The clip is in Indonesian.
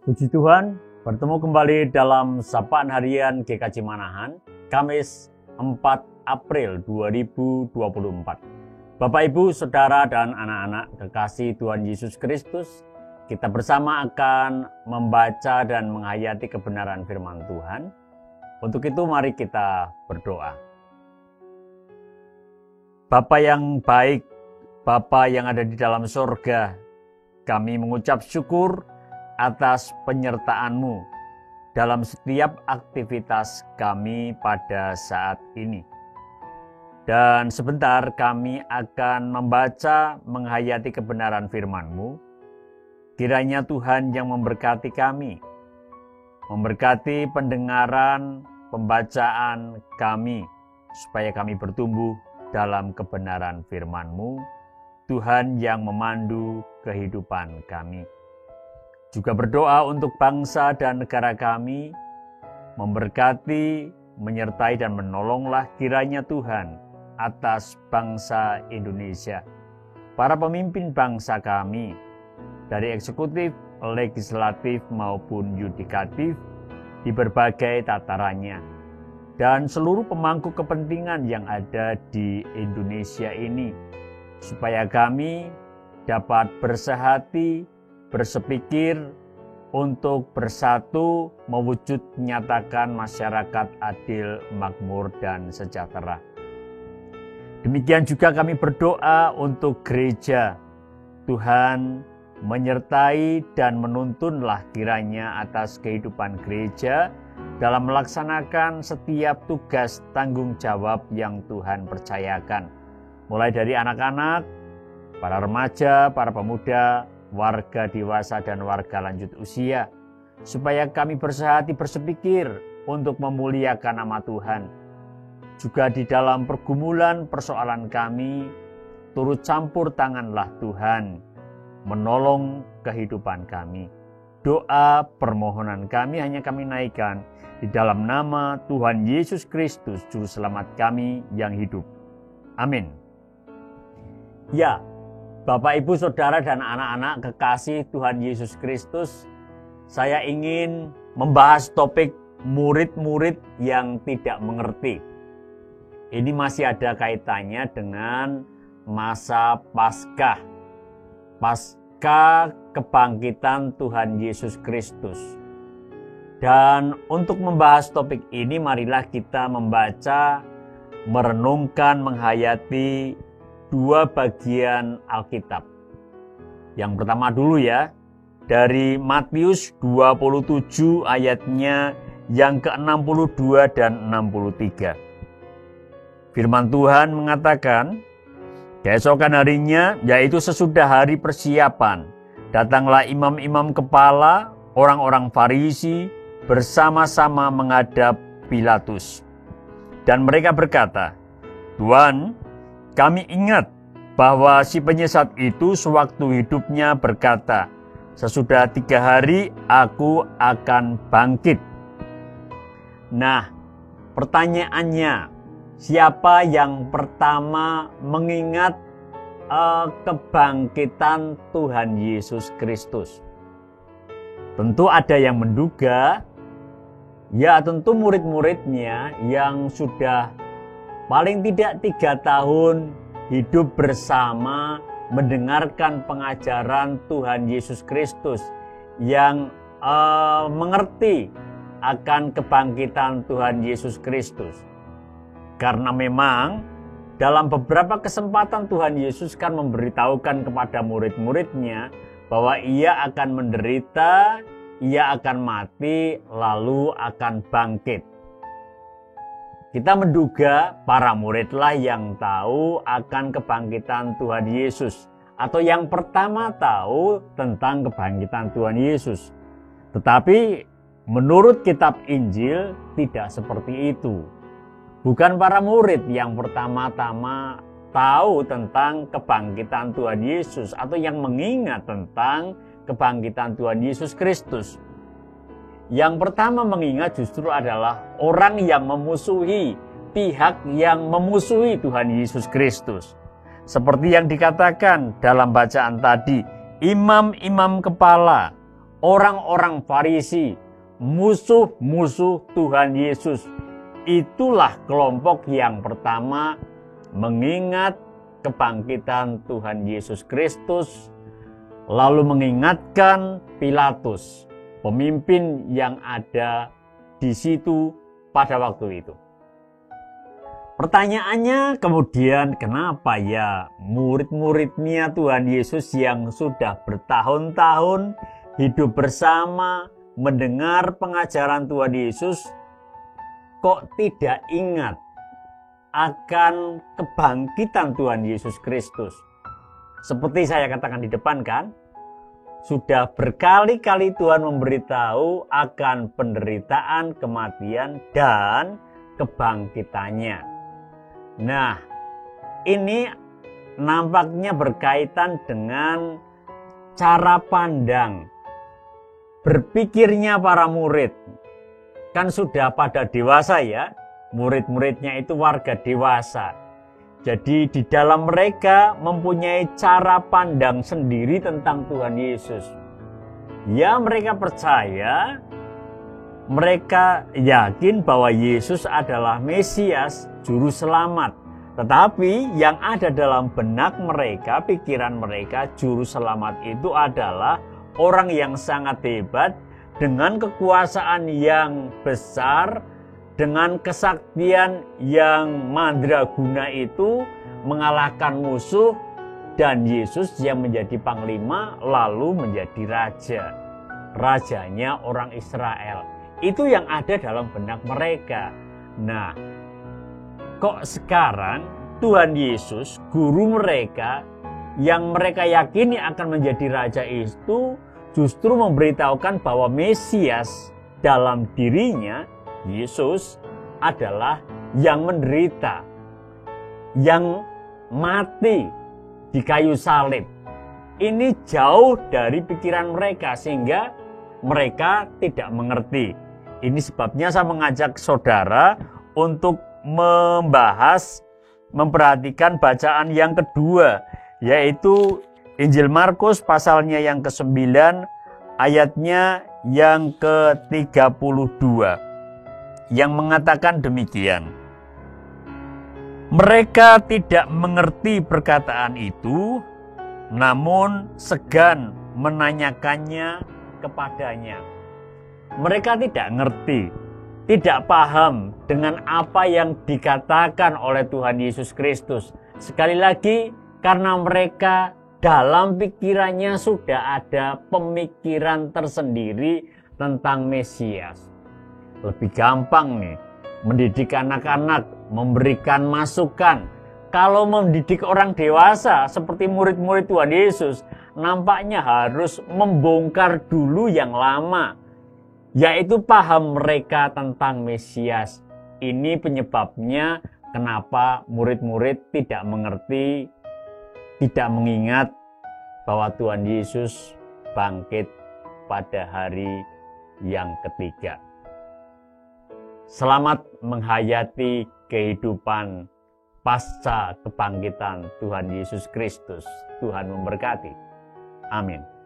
Puji Tuhan, bertemu kembali dalam Sapaan Harian GKJ Manahan, Kamis 4 April 2024. Bapak, Ibu, Saudara, dan anak-anak kekasih Tuhan Yesus Kristus, kita bersama akan membaca dan menghayati kebenaran firman Tuhan. Untuk itu mari kita berdoa. Bapa yang baik, Bapa yang ada di dalam surga, kami mengucap syukur atas penyertaan-Mu dalam setiap aktivitas kami pada saat ini. Dan sebentar kami akan membaca, menghayati kebenaran firman-Mu. Kiranya Tuhan yang memberkati kami, memberkati pendengaran, pembacaan kami, supaya kami bertumbuh dalam kebenaran firman-Mu, Tuhan yang memandu kehidupan kami. Juga berdoa untuk bangsa dan negara kami, memberkati, menyertai dan menolonglah kiranya Tuhan atas bangsa Indonesia, para pemimpin bangsa kami, dari eksekutif, legislatif maupun yudikatif di berbagai tatarannya, dan seluruh pemangku kepentingan yang ada di Indonesia ini, supaya kami dapat bersehati, bersepikir untuk bersatu mewujud nyatakan masyarakat adil, makmur, dan sejahtera. Demikian juga kami berdoa untuk gereja. Tuhan menyertai dan menuntunlah kiranya atas kehidupan gereja dalam melaksanakan setiap tugas tanggung jawab yang Tuhan percayakan. Mulai dari anak-anak, para remaja, para pemuda, warga dewasa dan warga lanjut usia, supaya kami bersehati bersepikir untuk memuliakan nama Tuhan. Juga di dalam pergumulan persoalan kami, turut campur tanganlah Tuhan, menolong kehidupan kami. Doa permohonan kami hanya kami naikkan di dalam nama Tuhan Yesus Kristus, Juru Selamat kami yang hidup. Amin. Ya, Bapak, Ibu, Saudara, dan anak-anak kekasih Tuhan Yesus Kristus, saya ingin membahas topik murid-murid yang tidak mengerti. Ini masih ada kaitannya dengan masa Paskah, Pasca kebangkitan Tuhan Yesus Kristus. Dan untuk membahas topik ini, marilah kita membaca, merenungkan, menghayati dua bagian Alkitab. Yang pertama dulu ya, dari Matius 27 ayatnya yang ke-62 dan 63. Firman Tuhan mengatakan, keesokan harinya, yaitu sesudah hari persiapan, datanglah imam-imam kepala, orang-orang Farisi, bersama-sama menghadap Pilatus. Dan mereka berkata, Tuan, kami ingat bahwa si penyesat itu sewaktu hidupnya berkata, sesudah 3 hari aku akan bangkit. Nah, pertanyaannya, siapa yang pertama mengingat kebangkitan Tuhan Yesus Kristus? Tentu ada yang menduga, ya tentu murid-muridnya yang sudah paling tidak 3 tahun hidup bersama, mendengarkan pengajaran Tuhan Yesus Kristus, yang mengerti akan kebangkitan Tuhan Yesus Kristus. Karena memang dalam beberapa kesempatan Tuhan Yesus kan memberitahukan kepada murid-muridnya bahwa ia akan menderita, ia akan mati, lalu akan bangkit. Kita menduga para muridlah yang tahu akan kebangkitan Tuhan Yesus, atau yang pertama tahu tentang kebangkitan Tuhan Yesus. Tetapi menurut kitab Injil tidak seperti itu. Bukan para murid yang pertama-tama tahu tentang kebangkitan Tuhan Yesus atau yang mengingat tentang kebangkitan Tuhan Yesus Kristus. Yang pertama mengingat justru adalah orang yang memusuhi, pihak yang memusuhi Tuhan Yesus Kristus. Seperti yang dikatakan dalam bacaan tadi, imam-imam kepala, orang-orang Farisi, musuh-musuh Tuhan Yesus. Itulah kelompok yang pertama mengingat kebangkitan Tuhan Yesus Kristus, lalu mengingatkan Pilatus, pemimpin yang ada di situ pada waktu itu. Pertanyaannya kemudian, kenapa ya murid-muridnya Tuhan Yesus yang sudah bertahun-tahun hidup bersama, mendengar pengajaran Tuhan Yesus, kok tidak ingat akan kebangkitan Tuhan Yesus Kristus? Seperti saya katakan di depan kan, sudah berkali-kali Tuhan memberitahu akan penderitaan, kematian, dan kebangkitannya. Nah, ini nampaknya berkaitan dengan cara pandang berpikirnya para murid. Kan sudah pada dewasa ya, murid-muridnya itu warga dewasa. Jadi di dalam mereka mempunyai cara pandang sendiri tentang Tuhan Yesus. Ya, mereka percaya, mereka yakin bahwa Yesus adalah Mesias, Juru Selamat. Tetapi yang ada dalam benak mereka, pikiran mereka, Juru Selamat itu adalah orang yang sangat hebat, dengan kekuasaan yang besar, dengan kesaktian yang mandraguna itu, mengalahkan musuh, dan Yesus yang menjadi panglima lalu menjadi raja. Rajanya orang Israel. Itu yang ada dalam benak mereka. Nah, kok sekarang Tuhan Yesus, guru mereka, yang mereka yakini akan menjadi raja itu, justru memberitahukan bahwa Mesias dalam dirinya, Yesus, adalah yang menderita, yang mati di kayu salib. Ini jauh dari pikiran mereka, sehingga mereka tidak mengerti. Ini sebabnya saya mengajak saudara untuk memperhatikan bacaan yang kedua, yaitu Injil Markus pasalnya yang ke-9, ayatnya yang ke-32, yang mengatakan demikian. Mereka tidak mengerti perkataan itu, namun segan menanyakannya kepadanya. Mereka tidak ngerti, tidak paham dengan apa yang dikatakan oleh Tuhan Yesus Kristus. Sekali lagi, karena mereka dalam pikirannya sudah ada pemikiran tersendiri tentang Mesias. Lebih gampang nih, mendidik anak-anak, memberikan masukan. Kalau mendidik orang dewasa seperti murid-murid Tuhan Yesus, nampaknya harus membongkar dulu yang lama, yaitu paham mereka tentang Mesias. Ini penyebabnya kenapa murid-murid tidak mengerti, tidak mengingat bahwa Tuhan Yesus bangkit pada hari yang ketiga. Selamat menghayati kehidupan pasca kebangkitan Tuhan Yesus Kristus. Tuhan memberkati. Amin.